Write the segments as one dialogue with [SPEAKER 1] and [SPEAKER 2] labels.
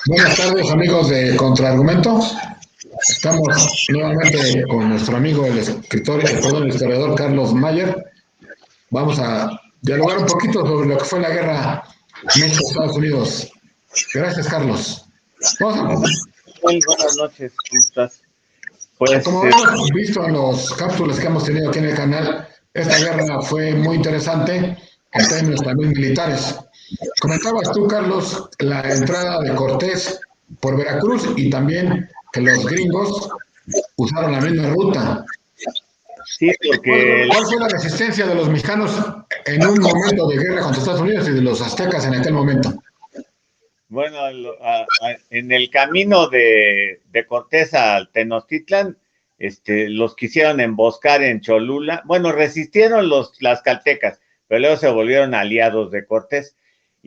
[SPEAKER 1] Buenas tardes, amigos de Contraargumento. Estamos nuevamente con nuestro amigo, el escritor, el historiador Carlos Mayer. Vamos a dialogar un poquito sobre lo que fue la guerra México-Estados Unidos. Gracias, Carlos.
[SPEAKER 2] Buenas noches, ¿cómo estás? Pues,
[SPEAKER 1] como hemos visto en los cápsulas que hemos tenido aquí en el canal, esta guerra fue muy interesante en términos también militares. Comentabas tú, Carlos, la entrada de Cortés por Veracruz y también que los gringos usaron la misma ruta.
[SPEAKER 2] Sí, porque...
[SPEAKER 1] ¿Cuál fue la resistencia de los mexicanos en un momento de guerra contra Estados Unidos y de los aztecas en aquel momento?
[SPEAKER 2] Bueno, en el camino de Cortés al Tenochtitlan, los quisieron emboscar en Cholula. Bueno, resistieron las caltecas, pero luego se volvieron aliados de Cortés.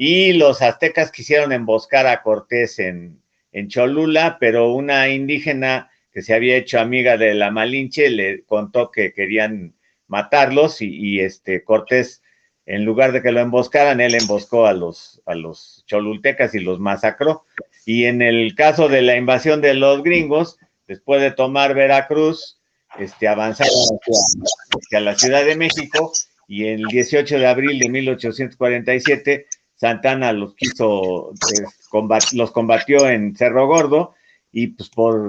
[SPEAKER 2] Y los aztecas quisieron emboscar a Cortés en Cholula, pero una indígena que se había hecho amiga de la Malinche le contó que querían matarlos y Cortés, en lugar de que lo emboscaran, él emboscó a los cholultecas y los masacró. Y en el caso de la invasión de los gringos, después de tomar Veracruz, avanzaron hacia la Ciudad de México, y el 18 de abril de 1847 Santana los combatió en Cerro Gordo, y pues por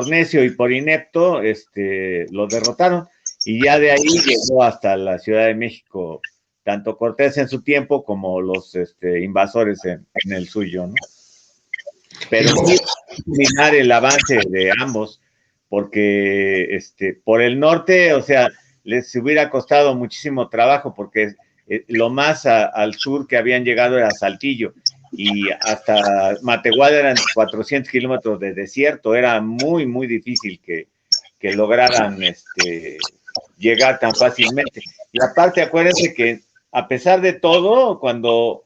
[SPEAKER 2] necio y por inepto los derrotaron, y ya de ahí llegó hasta la Ciudad de México tanto Cortés en su tiempo como los invasores en el suyo, ¿no? Pero sí, terminar el avance de ambos, porque por el norte, o sea, les hubiera costado muchísimo trabajo, porque lo más al sur que habían llegado era Saltillo, y hasta Matehuala eran 400 kilómetros de desierto. Era muy, muy difícil que lograran llegar tan fácilmente. Y aparte, acuérdense que a pesar de todo, cuando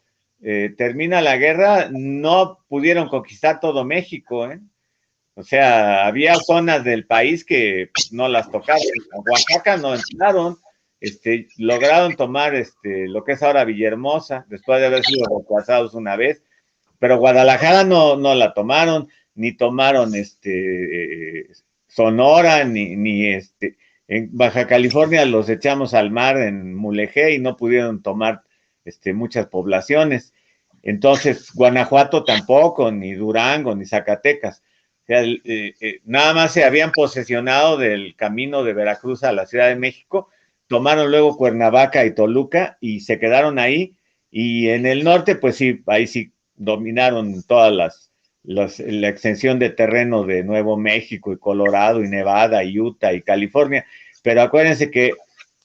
[SPEAKER 2] termina la guerra, no pudieron conquistar todo México, ¿eh? O sea, había zonas del país que no las tocaron. A Oaxaca no entraron. Lograron tomar lo que es ahora Villahermosa, después de haber sido reemplazados una vez, pero Guadalajara no la tomaron, ni tomaron Sonora, ni en Baja California los echamos al mar en Mulegé y no pudieron tomar muchas poblaciones. Entonces, Guanajuato tampoco, ni Durango, ni Zacatecas. O sea, nada más se habían posesionado del camino de Veracruz a la Ciudad de México, tomaron luego Cuernavaca y Toluca y se quedaron ahí. Y en el norte, pues sí, ahí sí dominaron todas la extensión de terreno de Nuevo México y Colorado y Nevada y Utah y California. Pero acuérdense que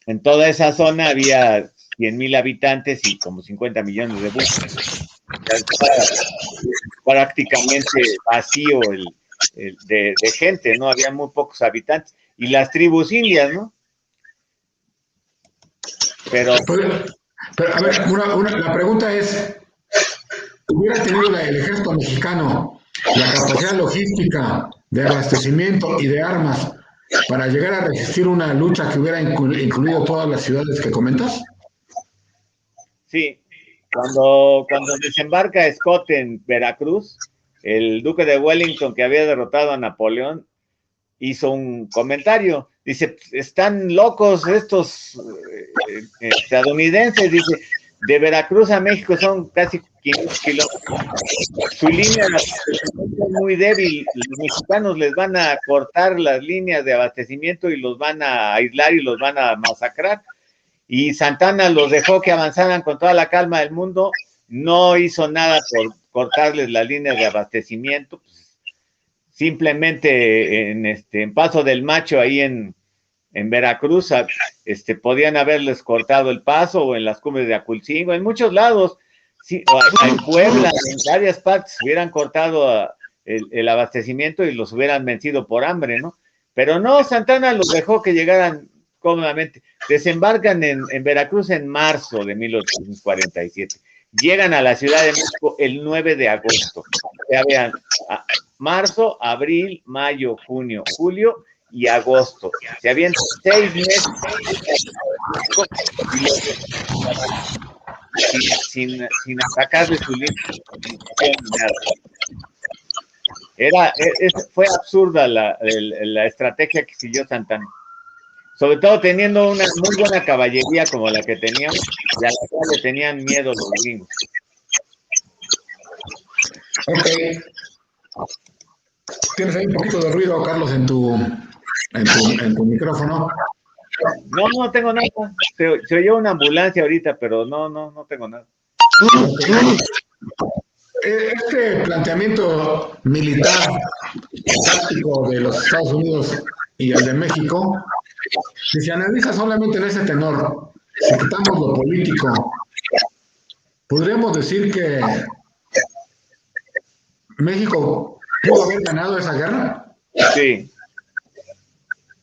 [SPEAKER 2] en toda esa zona había 100,000 habitantes y como 50 millones de búsquedas. Prácticamente vacío de gente, ¿no? Había muy pocos habitantes. Y las tribus indias, ¿no? Pero
[SPEAKER 1] a ver, la pregunta es, ¿hubiera tenido el ejército mexicano la capacidad logística de abastecimiento y de armas para llegar a resistir una lucha que hubiera incluido todas las ciudades que comentas?
[SPEAKER 2] Sí, cuando desembarca Scott en Veracruz, el duque de Wellington, que había derrotado a Napoleón, hizo un comentario. Dice, están locos estos estadounidenses. Dice, de Veracruz a México son casi 500 kilómetros. Su línea es muy débil. Los mexicanos les van a cortar las líneas de abastecimiento y los van a aislar y los van a masacrar. Y Santana los dejó que avanzaran con toda la calma del mundo. No hizo nada por cortarles las líneas de abastecimiento. Simplemente en Paso del Macho, ahí en Veracruz, podían haberles cortado el paso, o en las cumbres de Aculcingo, en muchos lados, sí, en Puebla, en varias partes, hubieran cortado el abastecimiento y los hubieran vencido por hambre, ¿no? Pero no, Santana los dejó que llegaran cómodamente. Desembarcan en Veracruz en marzo de 1847. Llegan a la Ciudad de México el 9 de agosto. Ya vean, marzo, abril, mayo, junio, julio y agosto. Se habían 6 meses sin atacar de su línea. Fue absurda la estrategia que siguió Santana. Sobre todo teniendo una muy buena caballería como la que teníamos, y a la cual le tenían miedo los gringos.
[SPEAKER 1] Ok. Tienes ahí un poquito de ruido, Carlos, en tu micrófono.
[SPEAKER 2] No tengo nada. Se oyó una ambulancia ahorita, pero no tengo nada.
[SPEAKER 1] Okay. Este planteamiento militar táctico de los Estados Unidos y el de México, si se analiza solamente en ese tenor, si quitamos lo político, podríamos decir que México pudo haber ganado esa guerra.
[SPEAKER 2] Sí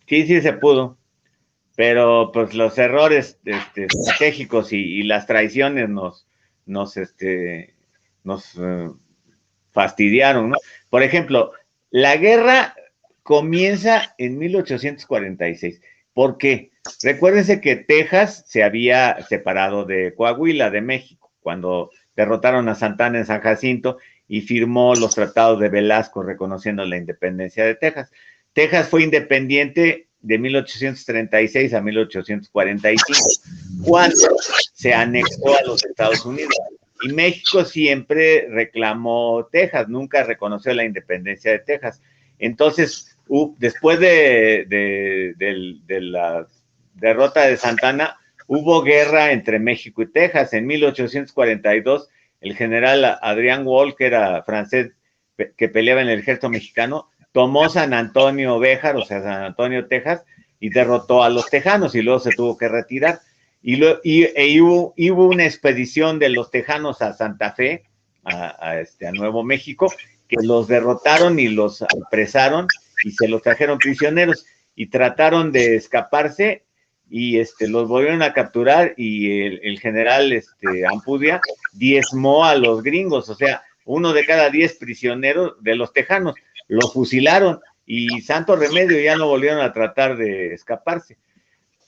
[SPEAKER 2] se pudo, pero pues los errores estratégicos y las traiciones nos fastidiaron, ¿no? Por ejemplo, la guerra comienza en 1846. ¿Por qué? Recuérdense que Texas se había separado de Coahuila, de México, cuando derrotaron a Santana en San Jacinto y firmó los tratados de Velasco reconociendo la independencia de Texas. Texas fue independiente de 1836 a 1845, cuando se anexó a los Estados Unidos. Y México siempre reclamó Texas, nunca reconoció la independencia de Texas. Entonces, después de la derrota de Santana, hubo guerra entre México y Texas. En 1842, el general Adrián Wall, que era francés, que peleaba en el ejército mexicano, tomó San Antonio Béjar, o sea, San Antonio, Texas, y derrotó a los tejanos y luego se tuvo que retirar. Y hubo una expedición de los tejanos a Santa Fe, a Nuevo México, que los derrotaron y los apresaron y se los trajeron prisioneros y trataron de escaparse y los volvieron a capturar y el general Ampudia diezmó a los gringos, o sea, 1 de cada 10 prisioneros de los tejanos lo fusilaron y santo remedio, ya no volvieron a tratar de escaparse.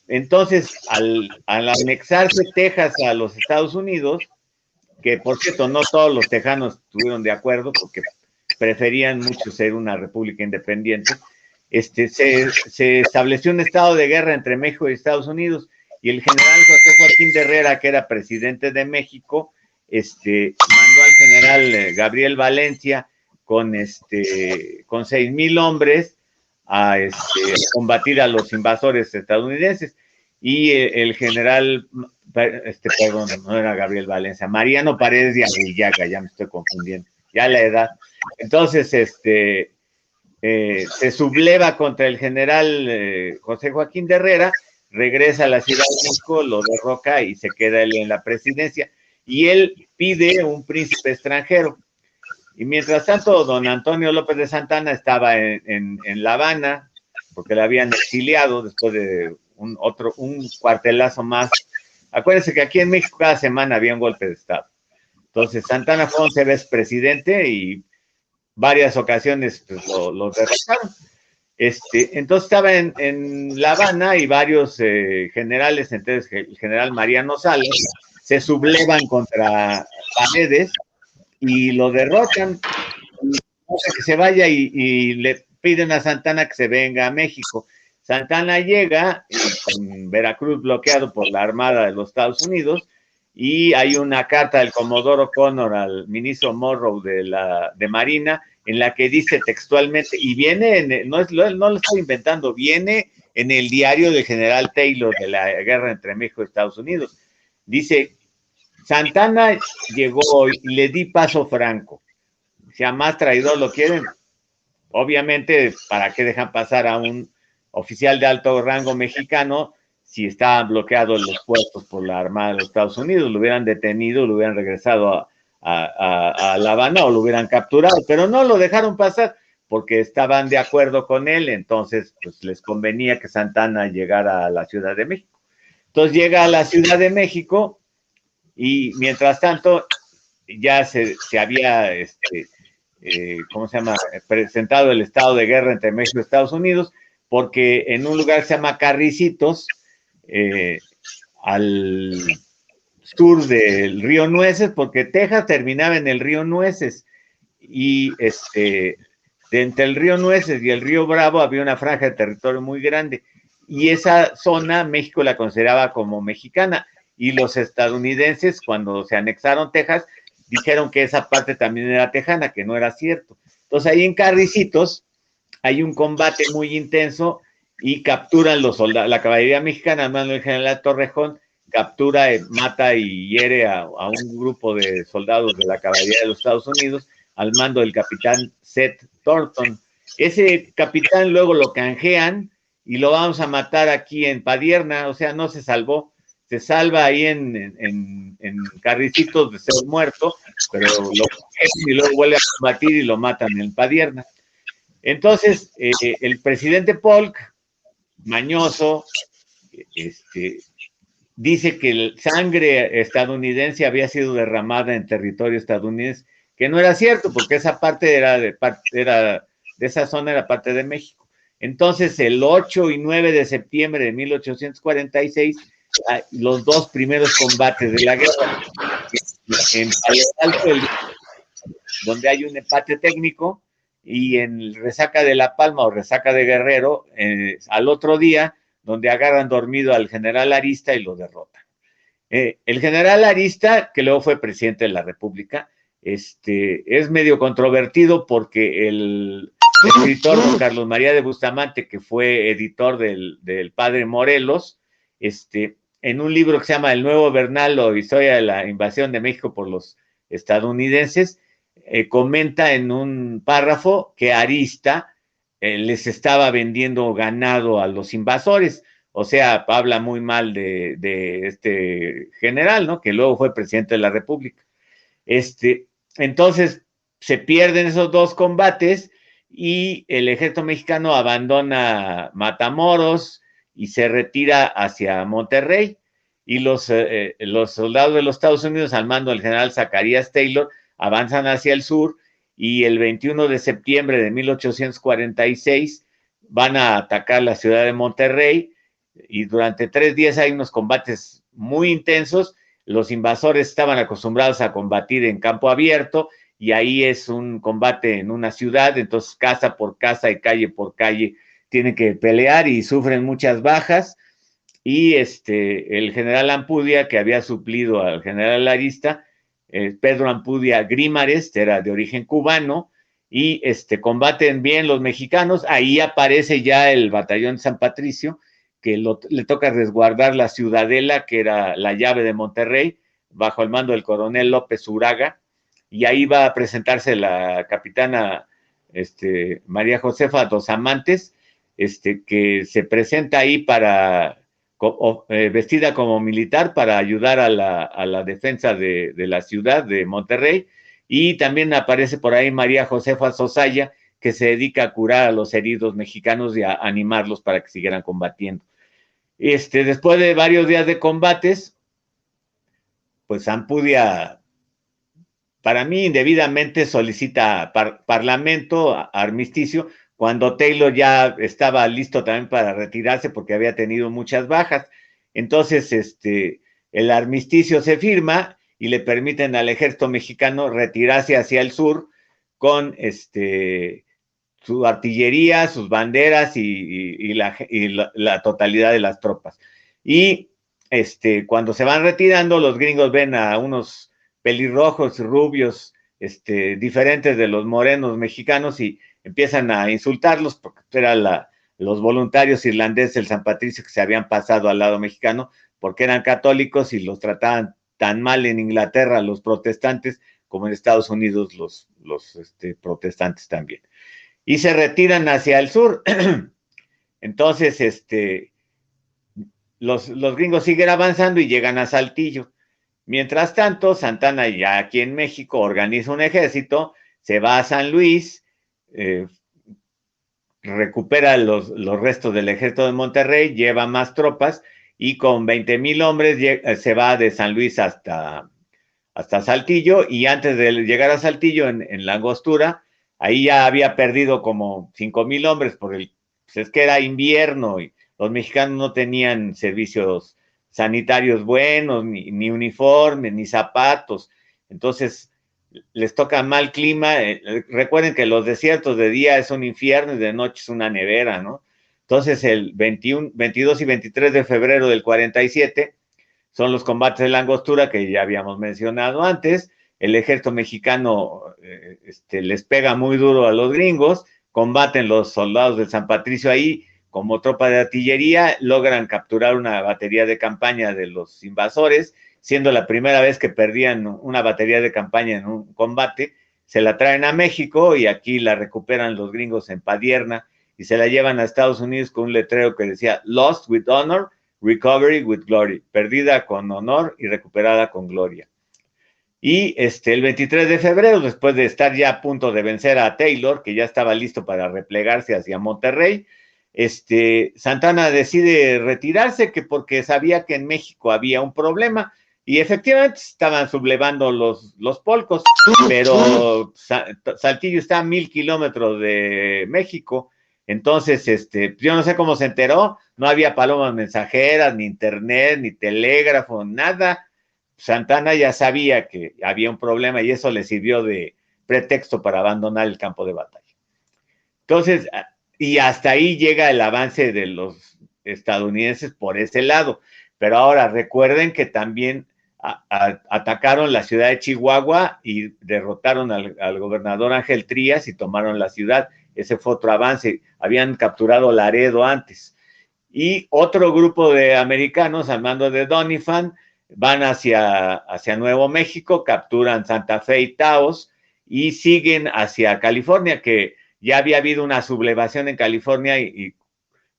[SPEAKER 2] Entonces, al anexarse Texas a los Estados Unidos, que por cierto no todos los tejanos estuvieron de acuerdo porque preferían mucho ser una república independiente, se estableció un estado de guerra entre México y Estados Unidos y el general José Joaquín de Herrera, que era presidente de México, mandó al general Gabriel Valencia con 6,000 hombres a combatir a los invasores estadounidenses. Y el general, perdón, no era Gabriel Valencia, Mariano Paredes de Arrillaga, ya me estoy confundiendo, ya la edad. Entonces, se subleva contra el general José Joaquín de Herrera, regresa a la Ciudad de México, lo derroca y se queda él en la presidencia. Y él pide un príncipe extranjero. Y mientras tanto, don Antonio López de Santana estaba en La Habana, porque le habían exiliado después de un cuartelazo más. Acuérdense que aquí en México cada semana había un golpe de Estado. Entonces, Santana fue 11 veces presidente y varias ocasiones pues, lo derrotaron. Entonces estaba en La Habana y varios generales, entonces el general Mariano Salas, se sublevan contra Paredes y lo derrotan, que se vaya y le piden a Santana que se venga a México. Santana llega con Veracruz bloqueado por la Armada de los Estados Unidos y hay una carta del Comodoro Connor al ministro Morrow de Marina en la que dice textualmente, y viene, no lo estoy inventando, viene en el diario del general Taylor de la guerra entre México y Estados Unidos. Dice, Santana llegó y le di paso franco. Si a más traidor lo quieren, obviamente, ¿para qué dejan pasar a un oficial de alto rango mexicano si estaban bloqueados los puertos por la Armada de los Estados Unidos? Lo hubieran detenido, lo hubieran regresado a La Habana o lo hubieran capturado, pero no lo dejaron pasar porque estaban de acuerdo con él, entonces pues les convenía que Santana llegara a la Ciudad de México. Entonces llega a la Ciudad de México y mientras tanto ya se había ¿cómo se llama? Presentado el estado de guerra entre México y Estados Unidos, porque en un lugar que se llama Carricitos, al sur del río Nueces, porque Texas terminaba en el río Nueces, y de entre el río Nueces y el río Bravo había una franja de territorio muy grande, y esa zona México la consideraba como mexicana, y los estadounidenses, cuando se anexaron Texas, dijeron que esa parte también era tejana, que no era cierto. Entonces ahí en Carricitos hay un combate muy intenso y capturan los soldados, la caballería mexicana, al mando del general Torrejón, captura, mata y hiere a un grupo de soldados de la caballería de los Estados Unidos al mando del capitán Seth Thornton. Ese capitán luego lo canjean y lo vamos a matar aquí en Padierna, o sea, no se salvó, se salva ahí en Carricitos de ser muerto, pero lo y luego vuelve a combatir y lo matan en Padierna. Entonces, el presidente Polk, mañoso, dice que el sangre estadounidense había sido derramada en territorio estadounidense, que no era cierto, porque esa parte era de esa zona, era parte de México. Entonces, el 8 y 9 de septiembre de 1846, los dos primeros combates de la guerra, en Palo Alto, donde hay un empate técnico, y en Resaca de La Palma o Resaca de Guerrero, al otro día, donde agarran dormido al general Arista y lo derrotan. El general Arista, que luego fue presidente de la República, es medio controvertido porque el escritor don Carlos María de Bustamante, que fue editor del Padre Morelos, en un libro que se llama El Nuevo Bernal o Historia de la Invasión de México por los estadounidenses, comenta en un párrafo que Arista les estaba vendiendo ganado a los invasores. O sea, habla muy mal de este general, ¿no? Que luego fue presidente de la República. Entonces, se pierden esos dos combates y el ejército mexicano abandona Matamoros y se retira hacia Monterrey, y los soldados de los Estados Unidos, al mando del general Zacarías Taylor, avanzan hacia el sur, y el 21 de septiembre de 1846 van a atacar la ciudad de Monterrey, y durante 3 días hay unos combates muy intensos. Los invasores estaban acostumbrados a combatir en campo abierto, y ahí es un combate en una ciudad, entonces casa por casa y calle por calle tienen que pelear y sufren muchas bajas. Y el general Ampudia, que había suplido al general Arista, Pedro Ampudia Grímares, era de origen cubano, y combaten bien los mexicanos. Ahí aparece ya el batallón San Patricio, que le toca resguardar la ciudadela, que era la llave de Monterrey, bajo el mando del coronel López Uraga, y ahí va a presentarse la capitana María Josefa Dos Amantes, que se presenta ahí vestida como militar para ayudar a la defensa de la ciudad de Monterrey. Y también aparece por ahí María Josefa Sosaya, que se dedica a curar a los heridos mexicanos y a animarlos para que siguieran combatiendo. Después de varios días de combates, pues Ampudia, para mí indebidamente, solicita parlamento, armisticio, cuando Taylor ya estaba listo también para retirarse porque había tenido muchas bajas. Entonces, el armisticio se firma y le permiten al ejército mexicano retirarse hacia el sur con su artillería, sus banderas y la totalidad de las tropas. Y cuando se van retirando, los gringos ven a unos pelirrojos, rubios, diferentes de los morenos mexicanos, y empiezan a insultarlos porque eran los voluntarios irlandeses del San Patricio que se habían pasado al lado mexicano porque eran católicos y los trataban tan mal en Inglaterra los protestantes como en Estados Unidos los protestantes también. Y se retiran hacia el sur. Entonces, los gringos siguen avanzando y llegan a Saltillo. Mientras tanto, Santana, ya aquí en México, organiza un ejército, se va a San Luis, recupera los restos del ejército de Monterrey, lleva más tropas, y con 20,000 hombres se va de San Luis hasta Saltillo. Y antes de llegar a Saltillo, en la Angostura, ahí ya había perdido como 5,000 hombres, pues es que era invierno y los mexicanos no tenían servicios sanitarios buenos, ni uniformes, ni zapatos. Entonces, les toca mal clima. Recuerden que los desiertos de día es un infierno y de noche es una nevera, ¿no? Entonces el 21, 22 y 23 de febrero del 47 son los combates de la Angostura que ya habíamos mencionado antes. El ejército mexicano les pega muy duro a los gringos, combaten los soldados de San Patricio ahí como tropa de artillería, logran capturar una batería de campaña de los invasores, siendo la primera vez que perdían una batería de campaña en un combate. Se la traen a México y aquí la recuperan los gringos en Padierna y se la llevan a Estados Unidos con un letrero que decía Lost with Honor, Recovery with Glory, perdida con honor y recuperada con gloria. Y el 23 de febrero, después de estar ya a punto de vencer a Taylor, que ya estaba listo para replegarse hacia Monterrey, Santana decide retirarse porque sabía que en México había un problema y efectivamente estaban sublevando los polcos, pero Saltillo está a 1,000 kilómetros de México. Entonces, yo no sé cómo se enteró, no había palomas mensajeras, ni internet, ni telégrafo, nada. Santana ya sabía que había un problema y eso le sirvió de pretexto para abandonar el campo de batalla. Entonces, y hasta ahí llega el avance de los estadounidenses por ese lado. Pero ahora recuerden que también atacaron la ciudad de Chihuahua y derrotaron al gobernador Ángel Trías y tomaron la ciudad. Ese fue otro avance. Habían capturado Laredo antes. Y otro grupo de americanos al mando de Doniphan van hacia Nuevo México, capturan Santa Fe y Taos y siguen hacia California, que ya había habido una sublevación en California y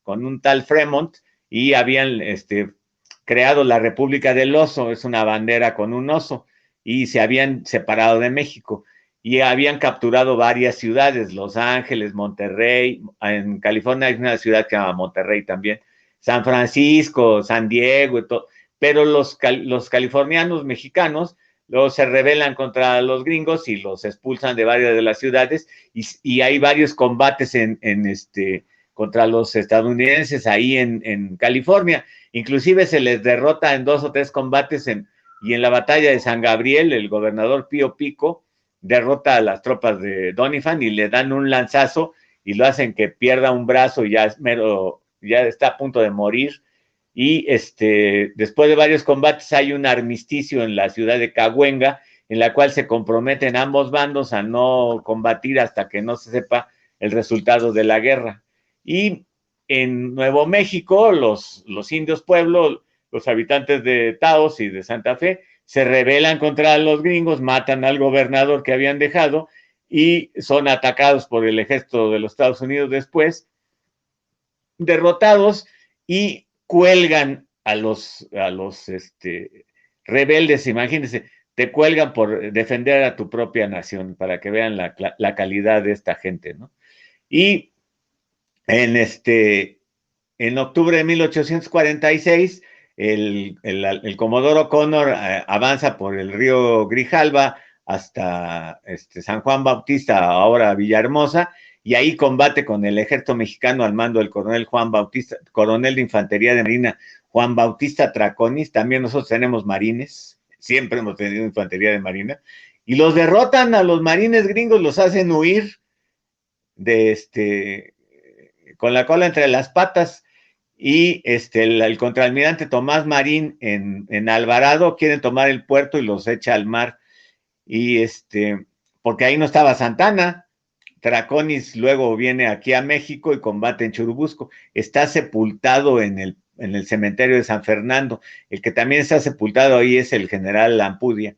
[SPEAKER 2] con un tal Fremont y habían creado la República del Oso, es una bandera con un oso, y se habían separado de México y habían capturado varias ciudades, Los Ángeles, Monterrey, en California hay una ciudad que se llama Monterrey también, San Francisco, San Diego y todo, pero los californianos mexicanos luego se rebelan contra los gringos y los expulsan de varias de las ciudades y hay varios combates contra los estadounidenses ahí en California. Inclusive se les derrota en 2 o 3 combates y en la batalla de San Gabriel el gobernador Pío Pico derrota a las tropas de Doniphan y le dan un lanzazo y lo hacen que pierda un brazo y ya está a punto de morir. Y después de varios combates hay un armisticio en la ciudad de Cahuenga, en la cual se comprometen ambos bandos a no combatir hasta que no se sepa el resultado de la guerra. Y en Nuevo México, los indios pueblo, los habitantes de Taos y de Santa Fe, se rebelan contra los gringos, matan al gobernador que habían dejado y son atacados por el ejército de los Estados Unidos después, derrotados y cuelgan a los rebeldes, imagínense, te cuelgan por defender a tu propia nación, para que vean la calidad de esta gente, ¿no? Y en octubre de 1846, el Comodoro Connor avanza por el río Grijalva hasta San Juan Bautista, ahora Villahermosa, y ahí combate con el ejército mexicano al mando del coronel de infantería de marina Juan Bautista Traconis. También nosotros tenemos marines, siempre hemos tenido infantería de marina, y los derrotan a los marines gringos, los hacen huir con la cola entre las patas, y el contraalmirante Tomás Marín en Alvarado quieren tomar el puerto y los echa al mar, y porque ahí no estaba Santana. Traconis luego viene aquí a México y combate en Churubusco. Está sepultado en el cementerio de San Fernando. El que también está sepultado ahí es el general Lampudia.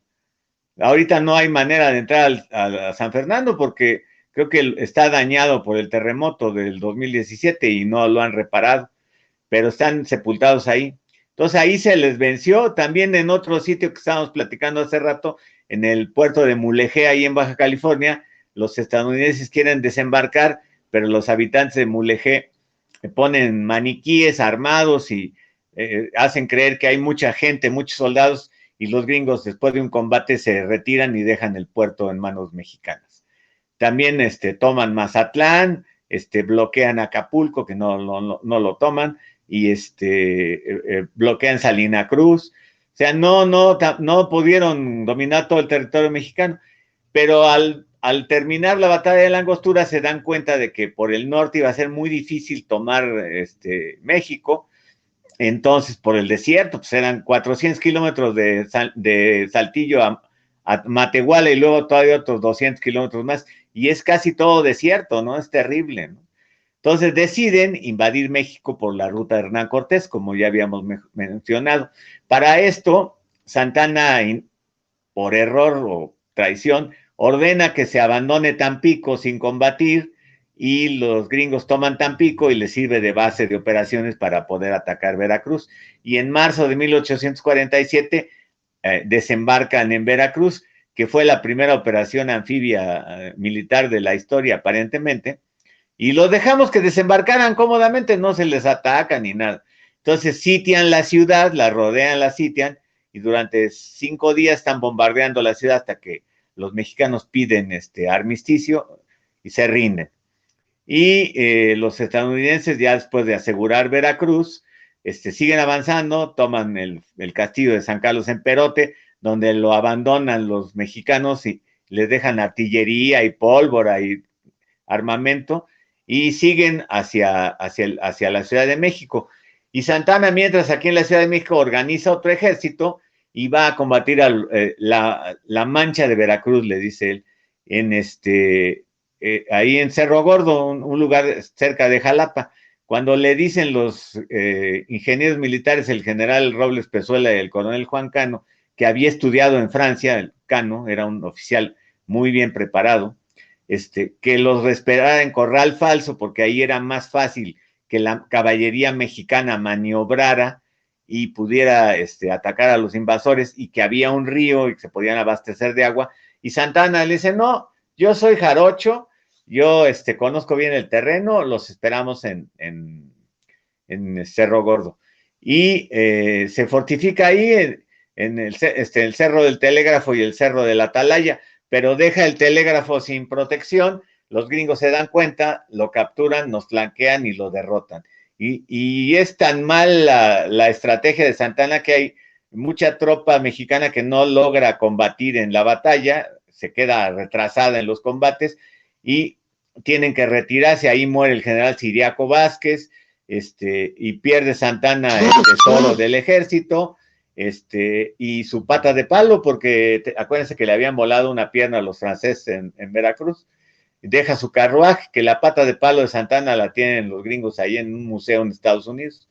[SPEAKER 2] Ahorita no hay manera de entrar a San Fernando porque creo que está dañado por el terremoto del 2017 y no lo han reparado, pero están sepultados ahí. Entonces ahí se les venció. También en otro sitio que estábamos platicando hace rato, en el puerto de Mulegé, ahí en Baja California, los estadounidenses quieren desembarcar, pero los habitantes de Mulegé ponen maniquíes armados y hacen creer que hay mucha gente, muchos soldados, y los gringos después de un combate se retiran y dejan el puerto en manos mexicanas. También toman Mazatlán, bloquean Acapulco, que no lo toman, y bloquean Salina Cruz. O sea, no pudieron dominar todo el territorio mexicano. pero al terminar la batalla de la Angostura se dan cuenta de que por el norte iba a ser muy difícil tomar México. Entonces, por el desierto, pues eran 400 kilómetros de Saltillo a Matehuala y luego todavía otros 200 kilómetros más, y es casi todo desierto, ¿no? Es terrible, ¿no? Entonces deciden invadir México por la ruta de Hernán Cortés, como ya habíamos mencionado. Para esto, Santana, por error o traición, ordena que se abandone Tampico sin combatir, y los gringos toman Tampico y les sirve de base de operaciones para poder atacar Veracruz. Y en marzo de 1847 desembarcan en Veracruz, que fue la primera operación anfibia militar de la historia aparentemente, y los dejamos que desembarcaran cómodamente, no se les ataca ni nada. Entonces sitian la ciudad, la rodean, la sitian, y durante 5 días están bombardeando la ciudad hasta que los mexicanos piden armisticio y se rinden. Y los estadounidenses, ya después de asegurar Veracruz, siguen avanzando, toman el castillo de San Carlos en Perote, donde lo abandonan los mexicanos y les dejan artillería y pólvora y armamento, y siguen hacia la Ciudad de México. Y Santana, mientras aquí en la Ciudad de México, organiza otro ejército y va a combatir la Mancha de Veracruz, le dice él, ahí en Cerro Gordo, un lugar cerca de Jalapa. Cuando le dicen los ingenieros militares, el general Robles Pezuela y el coronel Juan Cano, que había estudiado en Francia, el Cano era un oficial muy bien preparado, que los esperara en Corral Falso, porque ahí era más fácil que la caballería mexicana maniobrara y pudiera atacar a los invasores, y que había un río y que se podían abastecer de agua. Y Santana le dice, no, yo soy jarocho, yo conozco bien el terreno, los esperamos en Cerro Gordo. Y se fortifica ahí en el Cerro del Telégrafo y el Cerro de la Atalaya, pero deja el telégrafo sin protección, los gringos se dan cuenta, lo capturan, nos flanquean y lo derrotan. Y es tan mal la estrategia de Santana que hay mucha tropa mexicana que no logra combatir en la batalla, se queda retrasada en los combates y tienen que retirarse. Ahí muere el general Ciriaco Vázquez, y pierde Santana el tesoro del ejército, y su pata de palo, porque acuérdense que le habían volado una pierna a los franceses en Veracruz. Deja su carruaje, que la pata de palo de Santana la tienen los gringos ahí en un museo en Estados Unidos.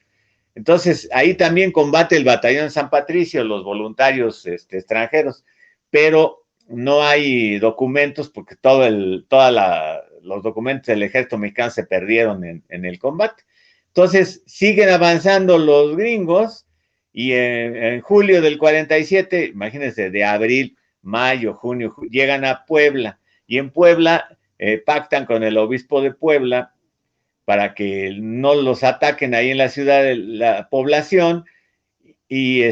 [SPEAKER 2] Entonces, ahí también combate el batallón San Patricio, los voluntarios extranjeros, pero no hay documentos porque los documentos del ejército mexicano se perdieron en el combate. Entonces, siguen avanzando los gringos, y en julio del 47, imagínense, de abril, mayo, junio, llegan a Puebla, y en Puebla pactan con el obispo de Puebla para que no los ataquen ahí en la ciudad de la población, y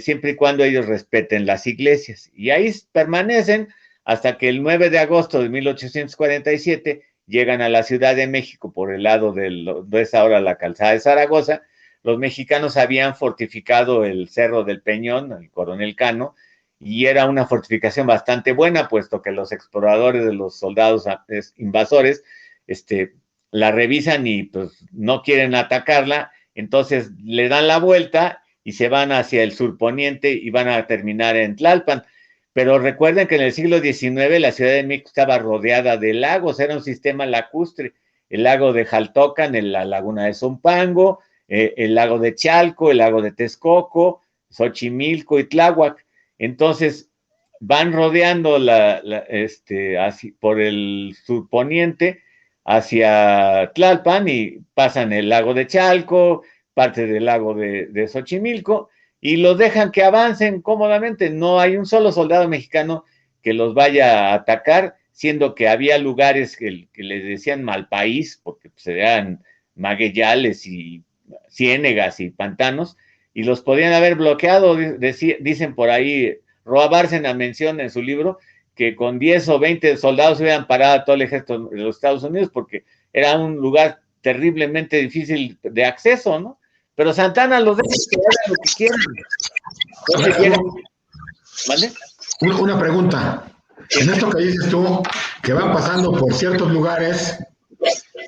[SPEAKER 2] siempre y cuando ellos respeten las iglesias. Y ahí permanecen hasta que el 9 de agosto de 1847 llegan a la Ciudad de México por el lado de esa hora la calzada de Zaragoza. Los mexicanos habían fortificado el Cerro del Peñón, el Coronel Cano, y era una fortificación bastante buena, puesto que los exploradores de los soldados invasores la revisan y pues no quieren atacarla, entonces le dan la vuelta y se van hacia el surponiente y van a terminar en Tlalpan. Pero recuerden que en el siglo XIX la Ciudad de México estaba rodeada de lagos, era un sistema lacustre, el lago de Jaltocan, la laguna de Zumpango, el lago de Chalco, el lago de Texcoco, Xochimilco y Tláhuac. Entonces van rodeando así, por el surponiente hacia Tlalpan, y pasan el lago de Chalco, parte del lago de Xochimilco, y los dejan que avancen cómodamente. No hay un solo soldado mexicano que los vaya a atacar, siendo que había lugares que les decían mal país, porque pues, eran magueyales y ciénegas y pantanos, y los podían haber bloqueado. Dicen por ahí, Roa Bárcena menciona en su libro que con 10 o 20 soldados hubieran parado a todo el ejército de los Estados Unidos, porque era un lugar terriblemente difícil de acceso, ¿no? Pero Santana los deja que hagan lo que quieran.
[SPEAKER 1] ¿Vale? Una pregunta. En esto que dices tú, que van pasando por ciertos lugares,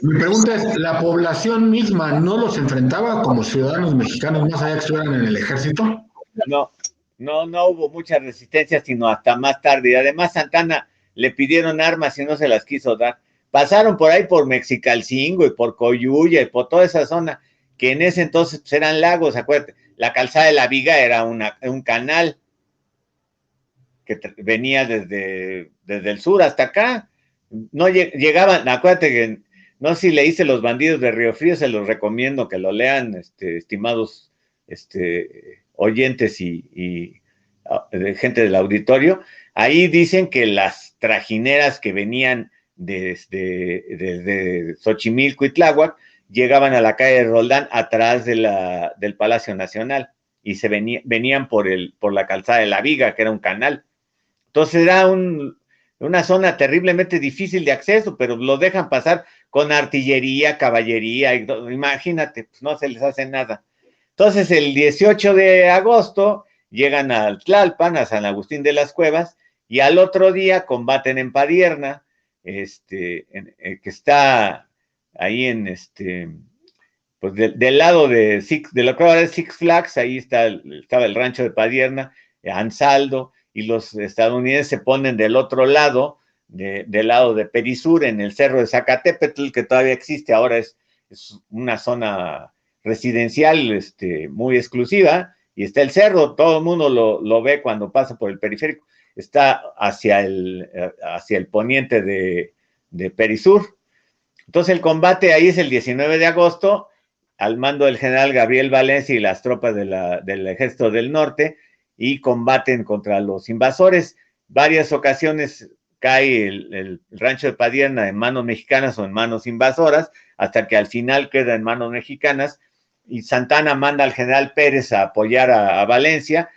[SPEAKER 1] mi pregunta es, ¿la población misma no los enfrentaba como ciudadanos mexicanos más allá que estuvieran en el ejército?
[SPEAKER 2] No, no hubo mucha resistencia, sino hasta más tarde. Y además Santana le pidieron armas y no se las quiso dar. Pasaron por ahí por Mexicalcingo y por Coyuya y por toda esa zona, que en ese entonces pues, eran lagos, acuérdate. La calzada de la Viga era un canal que venía desde el sur hasta acá. No llegaban, acuérdate que no sé si leíste Los Bandidos de Río Frío, se los recomiendo que lo lean, estimados oyentes y gente del auditorio. Ahí dicen que las trajineras que venían desde Xochimilco y Tláhuac llegaban a la calle de Roldán atrás del Palacio Nacional y venían por la calzada de la Viga, que era un canal. Entonces era una zona terriblemente difícil de acceso, pero lo dejan pasar con artillería, caballería, imagínate, pues no se les hace nada. Entonces el 18 de agosto llegan a Tlalpan, a San Agustín de las Cuevas, y al otro día combaten en Padierna, que está ahí pues del lado de lo que ahora es Six Flags, ahí estaba el rancho de Padierna, Ansaldo, y los estadounidenses se ponen del otro lado, del lado de Perisur, en el cerro de Zacatepetl, que todavía existe, ahora es una zona residencial muy exclusiva, y está el cerro, todo el mundo lo ve cuando pasa por el periférico, está hacia el poniente de Perisur. Entonces el combate ahí es el 19 de agosto, al mando del general Gabriel Valencia y las tropas del Ejército del Norte, y combaten contra los invasores. Varias ocasiones cae el rancho de Padierna en manos mexicanas o en manos invasoras, hasta que al final queda en manos mexicanas, y Santana manda al general Pérez a apoyar a Valencia,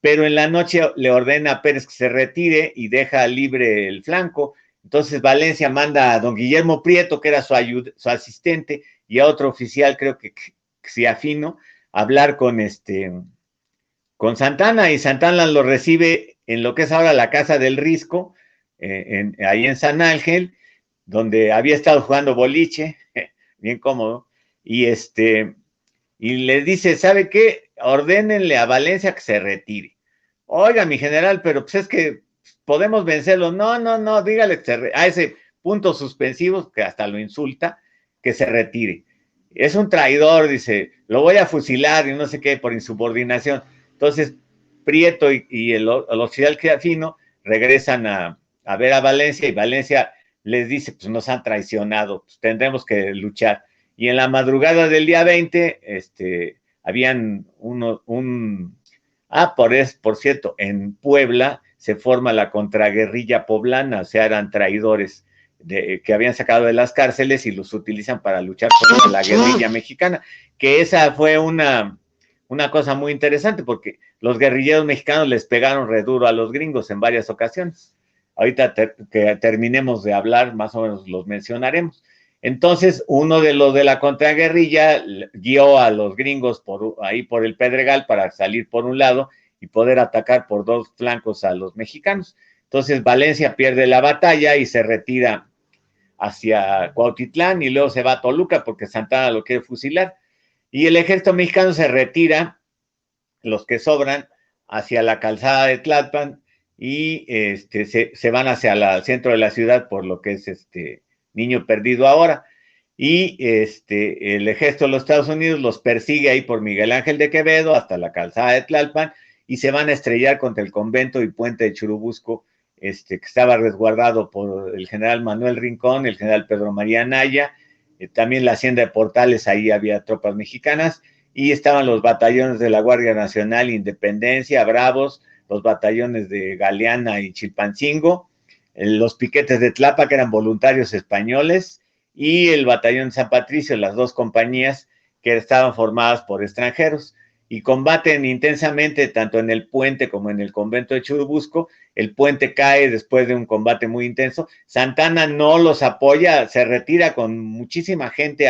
[SPEAKER 2] pero en la noche le ordena a Pérez que se retire y deja libre el flanco. Entonces Valencia manda a don Guillermo Prieto, que era su asistente, y a otro oficial, creo que Ciafino, a hablar con Santana, y Santana lo recibe en lo que es ahora la Casa del Risco, ahí en San Ángel, donde había estado jugando boliche, bien cómodo, y le dice, ¿sabe qué? Ordénenle a Valencia que se retire. Oiga, mi general, pero pues es que podemos vencerlo. No, dígale que a ese punto suspensivo, que hasta lo insulta, que se retire. Es un traidor, dice, lo voy a fusilar y no sé qué, por insubordinación. Entonces, Prieto y el oficial Ciafino regresan a ver a Valencia, y Valencia les dice, pues nos han traicionado, pues tendremos que luchar. Y en la madrugada del día 20, habían por cierto, en Puebla se forma la contraguerrilla poblana, o sea, eran traidores que habían sacado de las cárceles y los utilizan para luchar contra la guerrilla mexicana, que esa fue una cosa muy interesante, porque los guerrilleros mexicanos les pegaron re duro a los gringos en varias ocasiones. Ahorita que terminemos de hablar, más o menos los mencionaremos. Entonces, uno de los de la contraguerrilla guió a los gringos ahí por el Pedregal para salir por un lado y poder atacar por dos flancos a los mexicanos. Entonces, Valencia pierde la batalla y se retira hacia Cuautitlán, y luego se va a Toluca porque Santana lo quiere fusilar. Y el ejército mexicano se retira, los que sobran, hacia la calzada de Tlalpan, y se van hacia el centro de la ciudad por lo que es Niño Perdido ahora. Y el ejército de los Estados Unidos los persigue ahí por Miguel Ángel de Quevedo hasta la calzada de Tlalpan, y se van a estrellar contra el convento y puente de Churubusco, que estaba resguardado por el general Manuel Rincón, el general Pedro María Anaya, también la hacienda de Portales, ahí había tropas mexicanas, y estaban los batallones de la Guardia Nacional, Independencia, Bravos, los batallones de Galeana y Chilpancingo, los piquetes de Tlapa, que eran voluntarios españoles, y el batallón de San Patricio, las dos compañías que estaban formadas por extranjeros, y combaten intensamente tanto en el puente como en el convento de Churubusco. El puente cae después de un combate muy intenso. Santana no los apoya, se retira con muchísima gente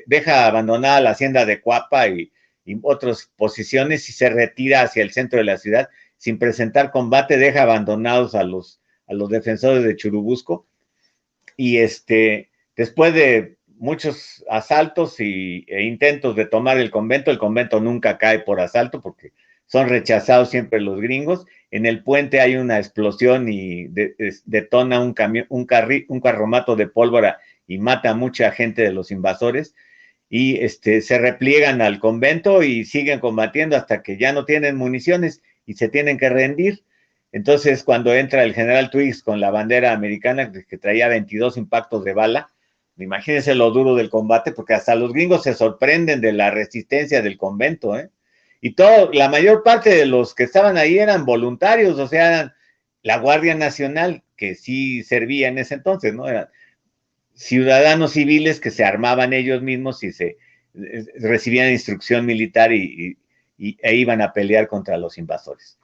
[SPEAKER 2] deja abandonada la hacienda de Cuapa y otras posiciones, y se retira hacia el centro de la ciudad, sin presentar combate, deja abandonados a los defensores de Churubusco, y después de muchos asaltos e intentos de tomar el convento nunca cae por asalto porque son rechazados siempre los gringos. En el puente hay una explosión y detona un carromato de pólvora y mata a mucha gente de los invasores, y se repliegan al convento y siguen combatiendo hasta que ya no tienen municiones y se tienen que rendir. Entonces, cuando entra el general Twiggs con la bandera americana, que traía 22 impactos de bala, imagínense lo duro del combate, porque hasta los gringos se sorprenden de la resistencia del convento, ¿eh? Y la mayor parte de los que estaban ahí eran voluntarios, o sea, eran la Guardia Nacional, que sí servía en ese entonces, ¿no? Eran ciudadanos civiles que se armaban ellos mismos y recibían instrucción militar e iban a pelear contra los invasores.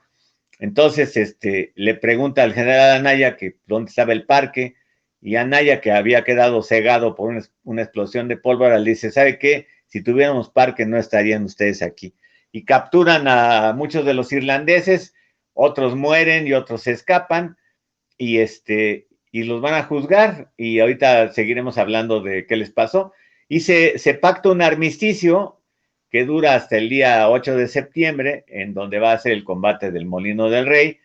[SPEAKER 2] Entonces, le pregunta al general Anaya que dónde estaba el parque, y Anaya, que había quedado cegado por una explosión de pólvora, le dice, ¿sabe qué? Si tuviéramos parque no estarían ustedes aquí. Y capturan a muchos de los irlandeses, otros mueren y otros se escapan, y los van a juzgar, y ahorita seguiremos hablando de qué les pasó. Y se pacta un armisticio que dura hasta el día 8 de septiembre, en donde va a ser el combate del Molino del Rey.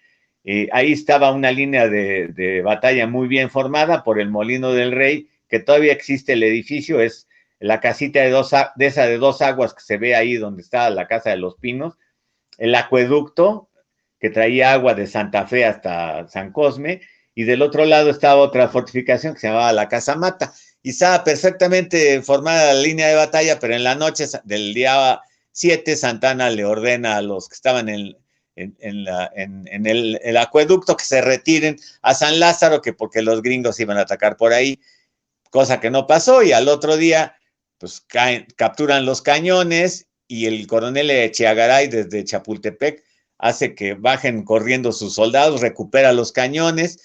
[SPEAKER 2] Ahí estaba una línea de batalla muy bien formada por el Molino del Rey, que todavía existe el edificio, es la casita de dos aguas que se ve ahí donde está la Casa de los Pinos, el acueducto que traía agua de Santa Fe hasta San Cosme, y del otro lado estaba otra fortificación que se llamaba la Casa Mata, y estaba perfectamente formada la línea de batalla, pero en la noche del día 7, Santana le ordena a los que estaban en el acueducto que se retiren a San Lázaro, que porque los gringos iban a atacar por ahí, cosa que no pasó, y al otro día pues capturan los cañones, y el coronel Echeagaray desde Chapultepec hace que bajen corriendo sus soldados, recupera los cañones.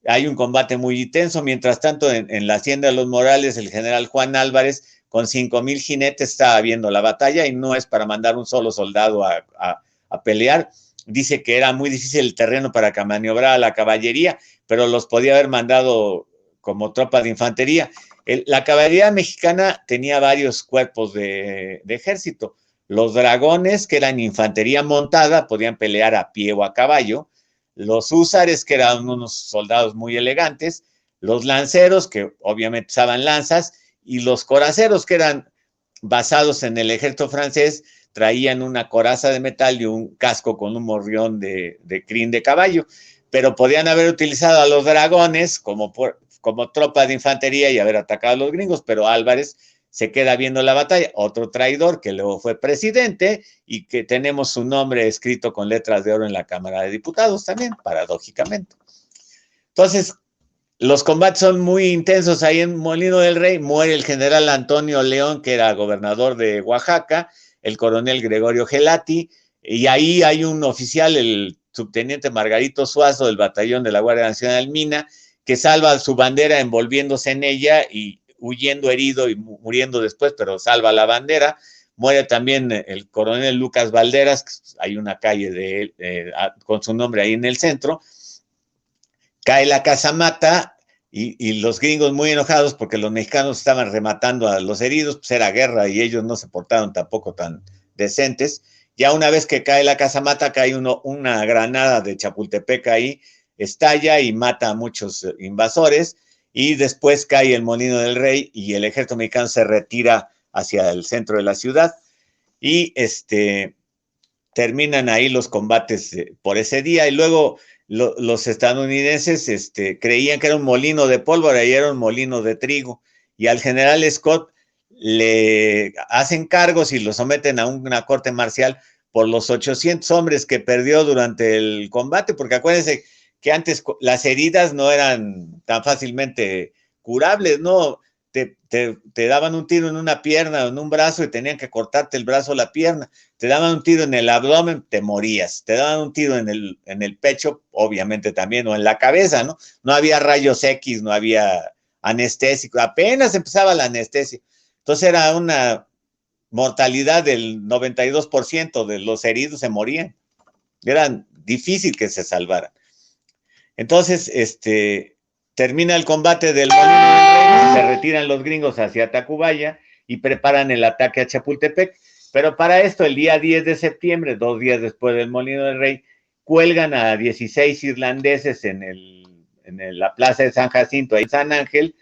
[SPEAKER 2] Hay un combate muy intenso. Mientras tanto, en la hacienda de los Morales, el general Juan Álvarez, con 5,000 jinetes, estaba viendo la batalla, y no es para mandar un solo soldado a pelear. Dice que era muy difícil el terreno para que maniobrara a la caballería, pero los podía haber mandado como tropa de infantería. La caballería mexicana tenía varios cuerpos de ejército. Los dragones, que eran infantería montada, podían pelear a pie o a caballo. Los húsares, que eran unos soldados muy elegantes. Los lanceros, que obviamente usaban lanzas. Y los coraceros, que eran basados en el ejército francés, traían una coraza de metal y un casco con un morrión de crin de caballo. Pero podían haber utilizado a los dragones como tropa de infantería y haber atacado a los gringos, pero Álvarez se queda viendo la batalla, otro traidor que luego fue presidente y que tenemos su nombre escrito con letras de oro en la Cámara de Diputados también, paradójicamente. Entonces, los combates son muy intensos ahí en Molino del Rey. Muere el general Antonio León, que era gobernador de Oaxaca, el coronel Gregorio Gelati, y ahí hay un oficial, el subteniente Margarito Suazo, del batallón de la Guardia Nacional Mina, que salva su bandera envolviéndose en ella y huyendo herido y muriendo después, pero salva la bandera. Muere también el coronel Lucas Valderas, hay una calle de él, con su nombre ahí en el centro. Cae la Casa Mata, y los gringos muy enojados porque los mexicanos estaban rematando a los heridos, pues era guerra y ellos no se portaron tampoco tan decentes. Ya una vez que cae la Casa Mata, cae una granada de Chapultepec ahí, estalla y mata a muchos invasores, y después cae el Molino del Rey y el ejército mexicano se retira hacia el centro de la ciudad, y terminan ahí los combates por ese día. Y luego los estadounidenses creían que era un molino de pólvora y era un molino de trigo, y al general Scott le hacen cargos y lo someten a una corte marcial por los 800 hombres que perdió durante el combate, porque acuérdense que antes las heridas no eran tan fácilmente curables, ¿no? Te daban un tiro en una pierna o en un brazo y tenían que cortarte el brazo o la pierna. Te daban un tiro en el abdomen, te morías. Te daban un tiro en el pecho, obviamente también, o en la cabeza, ¿no? No había rayos X, no había anestésico, apenas empezaba la anestesia. Entonces era una mortalidad del 92% de los heridos se morían. Eran difícil que se salvaran. Entonces, termina el combate del Molino del Rey, se retiran los gringos hacia Tacubaya y preparan el ataque a Chapultepec. Pero para esto, el día 10 de septiembre, 2 días después del Molino del Rey, cuelgan a 16 irlandeses en la plaza de San Jacinto, ahí en San Ángel,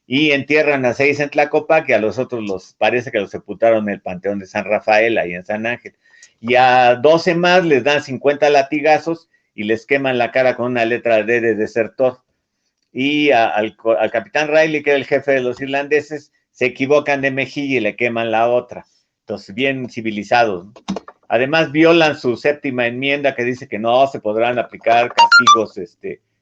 [SPEAKER 2] y entierran a 6 en Tlacopac, y a los otros parece que los sepultaron en el Panteón de San Rafael, ahí en San Ángel. Y a 12 más les dan 50 latigazos y les queman la cara con una letra D de desertor. Y al capitán Riley, que era el jefe de los irlandeses, se equivocan de mejilla y le queman la otra. Entonces, bien civilizados, ¿no? Además, violan su 7ª enmienda, que dice que no se podrán aplicar castigos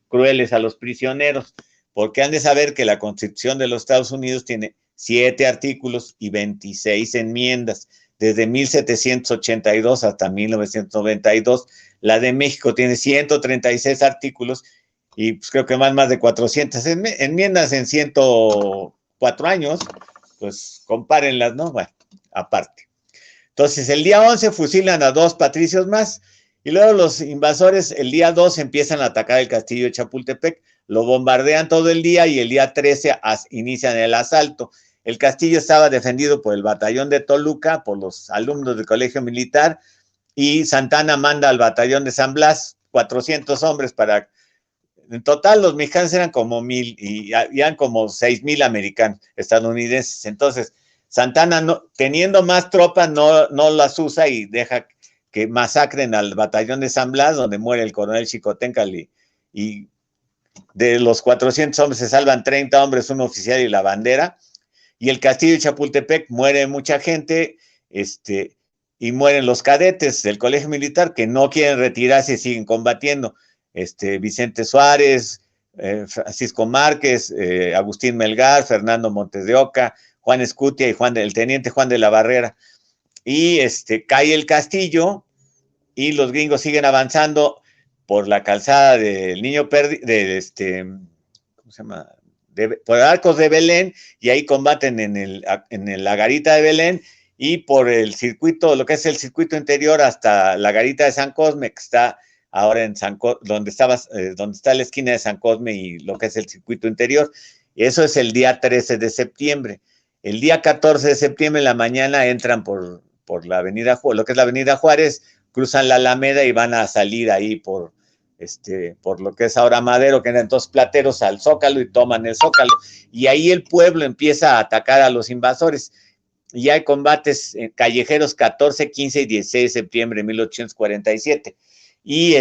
[SPEAKER 2] crueles a los prisioneros, porque han de saber que la Constitución de los Estados Unidos tiene 7 artículos y 26 enmiendas, desde 1782 hasta 1992. La de México tiene 136 artículos y pues creo que más de 400 enmiendas en 104 años, pues compárenlas, ¿no? Bueno, aparte. Entonces, el día 11 fusilan a 2 patricios más, y luego los invasores el día 2 empiezan a atacar el castillo de Chapultepec, lo bombardean todo el día, y el día 13 inician el asalto. El castillo estaba defendido por el batallón de Toluca, por los alumnos del colegio militar, y Santana manda al batallón de San Blas, 400 hombres para... En total, los mexicanos eran como 1,000 y eran como 6,000 americanos, estadounidenses. Entonces, Santana, teniendo más tropas, no las usa y deja que masacren al batallón de San Blas, donde muere el coronel Xicoténcatl, y de los 400 hombres se salvan 30 hombres, un oficial y la bandera. Y el castillo de Chapultepec muere mucha gente, y mueren los cadetes del colegio militar que no quieren retirarse y siguen combatiendo. Vicente Suárez, Francisco Márquez, Agustín Melgar, Fernando Montes de Oca, Juan Escutia y el teniente Juan de la Barrera. Y cae el castillo y los gringos siguen avanzando por la calzada del Niño Perdido, ¿cómo se llama? Por Arcos de Belén, y ahí combaten en la garita de Belén, y por el circuito, lo que es el circuito interior, hasta la garita de San Cosme, que está ahora en donde está la esquina de San Cosme y lo que es el circuito interior. Y eso es el día 13 de septiembre. El día 14 de septiembre en la mañana entran por la avenida, lo que es la avenida Juárez, cruzan la Alameda y van a salir ahí por lo que es ahora Madero, que eran entonces Plateros, al Zócalo, y toman el Zócalo. Y ahí el pueblo empieza a atacar a los invasores. Y hay combates callejeros 14, 15 y 16 de septiembre de 1847. Y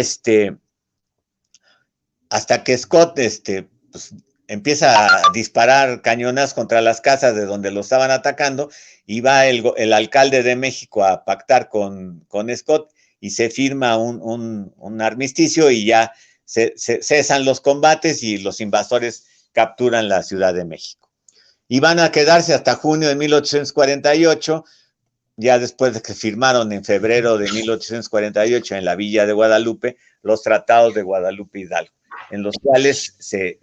[SPEAKER 2] hasta que Scott pues, empieza a disparar cañonas contra las casas de donde lo estaban atacando, y va el alcalde de México a pactar con Scott, y se firma un armisticio, y ya se cesan los combates y los invasores capturan la Ciudad de México. Y van a quedarse hasta junio de 1848, ya después de que firmaron en febrero de 1848 en la Villa de Guadalupe los tratados de Guadalupe Hidalgo, en los cuales se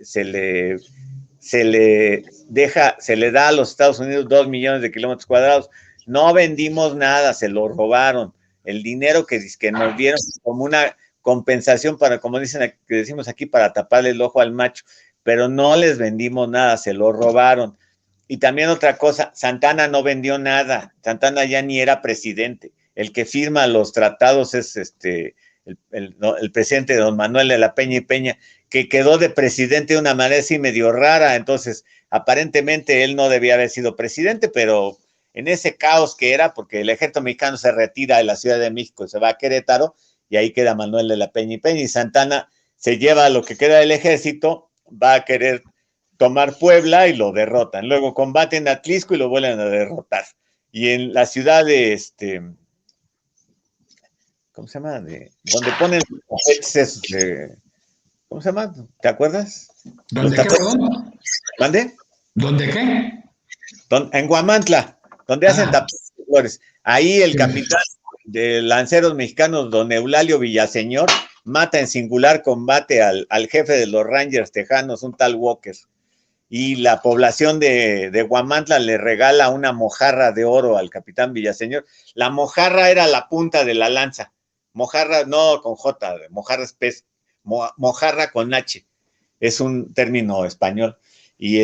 [SPEAKER 2] le da a los Estados Unidos 2 millones de kilómetros cuadrados. No vendimos nada, se lo robaron. El dinero que nos dieron como una compensación para, como decimos aquí, para taparle el ojo al macho, pero no les vendimos nada, se lo robaron. Y también otra cosa, Santana no vendió nada, Santana ya ni era presidente. El que firma los tratados es el presidente don Manuel de la Peña y Peña, que quedó de presidente de una manera así medio rara. Entonces, aparentemente él no debía haber sido presidente, pero en ese caos que era, porque el ejército mexicano se retira de la Ciudad de México y se va a Querétaro, y ahí queda Manuel de la Peña y Peña, y Santana se lleva lo que queda del ejército, va a querer tomar Puebla y lo derrotan. Luego combaten a Atlisco y lo vuelven a derrotar. Y en la ciudad de ¿cómo se llama? Donde ponen esos ¿cómo se llama? ¿Te acuerdas?
[SPEAKER 1] ¿Dónde qué, perdón?
[SPEAKER 2] ¿Mande?
[SPEAKER 1] ¿Dónde qué?
[SPEAKER 2] En Guamantla, donde hacen tapetes de flores. Ahí el capitán de lanceros mexicanos, don Eulalio Villaseñor, mata en singular combate al jefe de los Rangers tejanos, un tal Walker. Y la población de Guamantla le regala una mojarra de oro al capitán Villaseñor. La mojarra era la punta de la lanza. mojarra, no con J, mojarra es mojarra con H, es un término español, y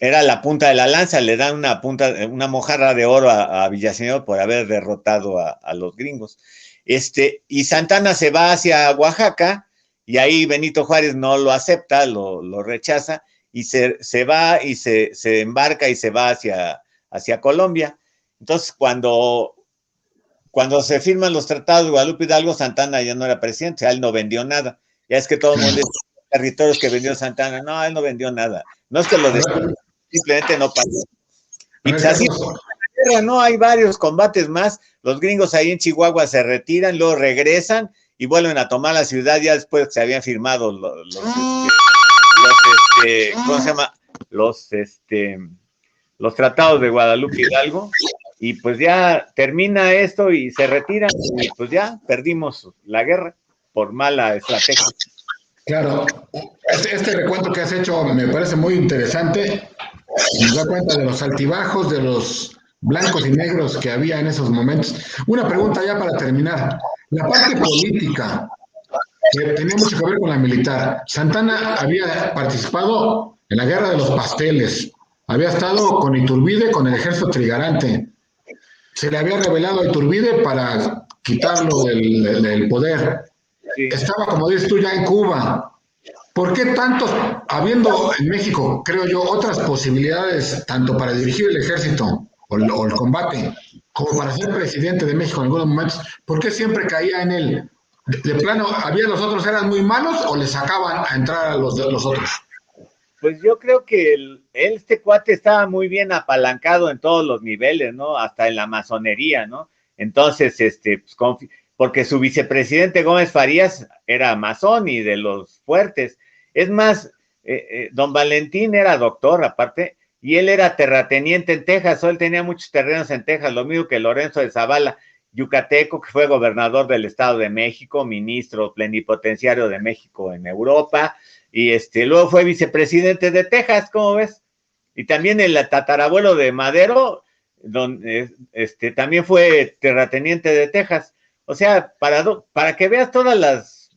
[SPEAKER 2] era la punta de la lanza, le dan una mojarra de oro a Villaseñor por haber derrotado a los gringos. Y Santana se va hacia Oaxaca, y ahí Benito Juárez no lo acepta, lo rechaza, y se va y se embarca y se va hacia Colombia. Entonces, cuando se firman los tratados de Guadalupe Hidalgo, Santana ya no era presidente, o sea, él no vendió nada. Ya es que todo el mundo dice, territorios que vendió Santana, no, él no vendió nada. No es que lo destruyó, simplemente no pasó. Y pues así, no hay varios combates más. Los gringos ahí en Chihuahua se retiran, luego regresan y vuelven a tomar la ciudad ya después que se habían firmado ¿cómo se llama? Los tratados de Guadalupe Hidalgo. Y pues ya termina esto y se retiran y pues ya perdimos la guerra por mala estrategia.
[SPEAKER 1] Claro, este recuento que has hecho me parece muy interesante. Nos da cuenta de los altibajos, de los blancos y negros que había en esos momentos. Una pregunta ya para terminar. La parte política, que tenía mucho que ver con la militar. Santana había participado en la guerra de los pasteles, había estado con Iturbide, con el ejército trigarante. Se le había revelado a Iturbide para quitarlo del poder. Sí. Estaba, como dices tú, ya en Cuba. ¿Por qué tantos, habiendo en México, creo yo, otras posibilidades, tanto para dirigir el ejército o el combate, como para ser presidente de México en algunos momentos, por qué siempre caía en él? De plano, ¿había los otros eran muy malos o le sacaban a entrar a los otros?
[SPEAKER 2] Pues yo creo que este cuate estaba muy bien apalancado en todos los niveles, ¿no? Hasta en la masonería, ¿no? Entonces, pues, porque su vicepresidente Gómez Farías era masón y de los fuertes. Es más, don Valentín era doctor aparte, y él era terrateniente en Texas, o él tenía muchos terrenos en Texas, lo mismo que Lorenzo de Zavala, yucateco, que fue gobernador del Estado de México, ministro plenipotenciario de México en Europa, y luego fue vicepresidente de Texas, ¿cómo ves? Y también el tatarabuelo de Madero, también fue terrateniente de Texas. O sea, para que veas todas las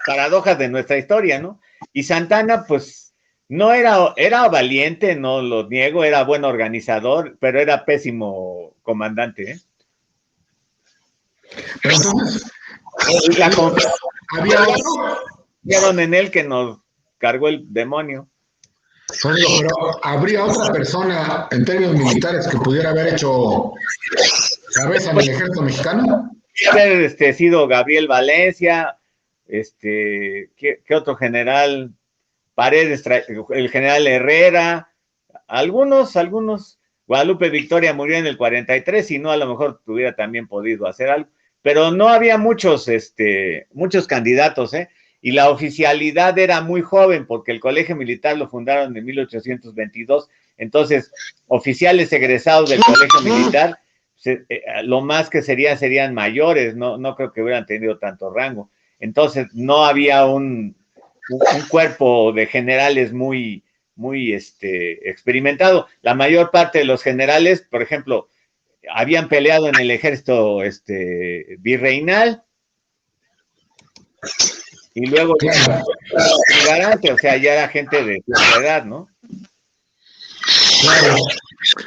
[SPEAKER 2] paradojas de nuestra historia, ¿no? Y Santana, pues, no era valiente, no lo niego, era buen organizador, pero era pésimo comandante, ¿eh?
[SPEAKER 1] Pero entonces,
[SPEAKER 2] había otro. Vieron en él que nos cargó el demonio.
[SPEAKER 1] Pero habría otra persona en términos militares que pudiera haber hecho cabeza en el ejército mexicano.
[SPEAKER 2] Haber sido Gabriel Valencia, ¿qué otro general? Paredes, el general Herrera, algunos. Guadalupe Victoria murió en el 43, y no, a lo mejor hubiera también podido hacer algo, pero no había muchos candidatos, ¿eh? Y la oficialidad era muy joven, porque el colegio militar lo fundaron en 1822, entonces oficiales egresados del colegio militar, lo más que serían mayores, no creo que hubieran tenido tanto rango, entonces no había un cuerpo de generales muy experimentado. La mayor parte de los generales, por ejemplo, habían peleado en el ejército virreinal, y luego garante, o sea, ya era gente de su edad, ¿no?
[SPEAKER 1] Claro.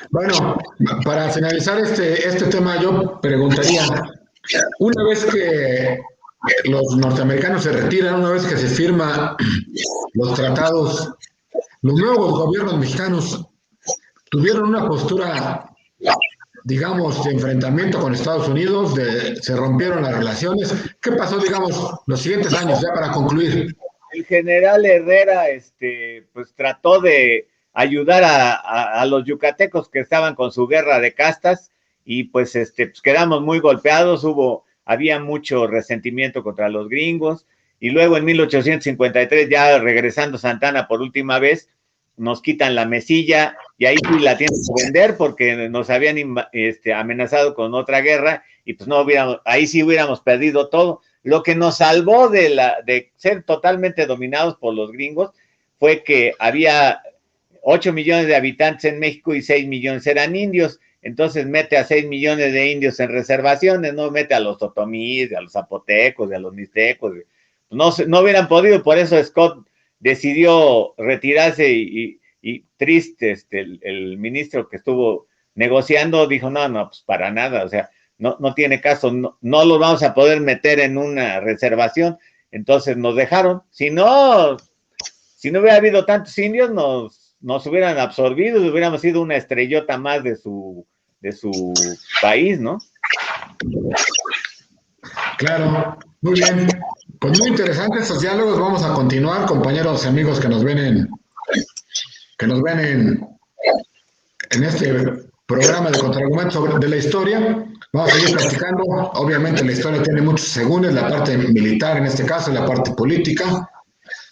[SPEAKER 1] Bueno, para finalizar este tema, yo preguntaría, una vez que los norteamericanos se retiran, una vez que se firman los tratados, los nuevos gobiernos mexicanos tuvieron una postura, digamos, de enfrentamiento con Estados Unidos, se rompieron las relaciones. ¿Qué pasó, digamos, los siguientes años, ya para concluir?
[SPEAKER 2] El general Herrera, pues trató de ayudar a los yucatecos que estaban con su guerra de castas, y pues, pues quedamos muy golpeados, había mucho resentimiento contra los gringos, y luego en 1853, ya regresando Santana por última vez, nos quitan la mesilla, y ahí sí la tienen que vender porque nos habían amenazado con otra guerra, y pues ahí sí hubiéramos perdido todo. Lo que nos salvó de ser totalmente dominados por los gringos fue que había 8 millones de habitantes en México y 6 millones eran indios. entonces mete a 6 millones de indios en reservaciones, no mete a los otomíes, a los zapotecos, a los mixtecos. No hubieran podido, por eso Scott decidió retirarse y triste, el ministro que estuvo negociando dijo, no, pues para nada, o sea, no tiene caso, no los vamos a poder meter en una reservación, entonces nos dejaron. Si no hubiera habido tantos indios, nos hubieran absorbido, hubiéramos sido una estrellota más de su país, ¿no?
[SPEAKER 1] Claro, muy bien. Pues muy interesantes estos diálogos. Vamos a continuar, compañeros y amigos que nos ven en este programa de contraargumentos de la historia. Vamos a seguir platicando. Obviamente la historia tiene muchos segúnes, la parte militar en este caso, la parte política,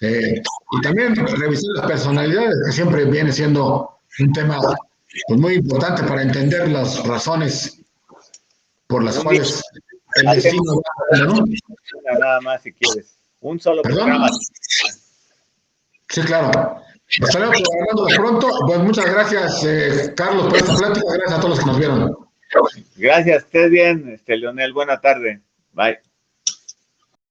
[SPEAKER 1] y también revisar las personalidades, que siempre viene siendo un tema pues, muy importante para entender las razones por las cuales el destino va, ¿no?
[SPEAKER 2] Nada más si quieres. Un solo
[SPEAKER 1] ¿Perdón?
[SPEAKER 2] programa.
[SPEAKER 1] Sí, claro. Estaremos hablando de pronto. Pues muchas gracias, Carlos, por esta plática. Gracias a todos los que nos vieron.
[SPEAKER 2] Gracias, estés bien, Leonel. Buena tarde. Bye.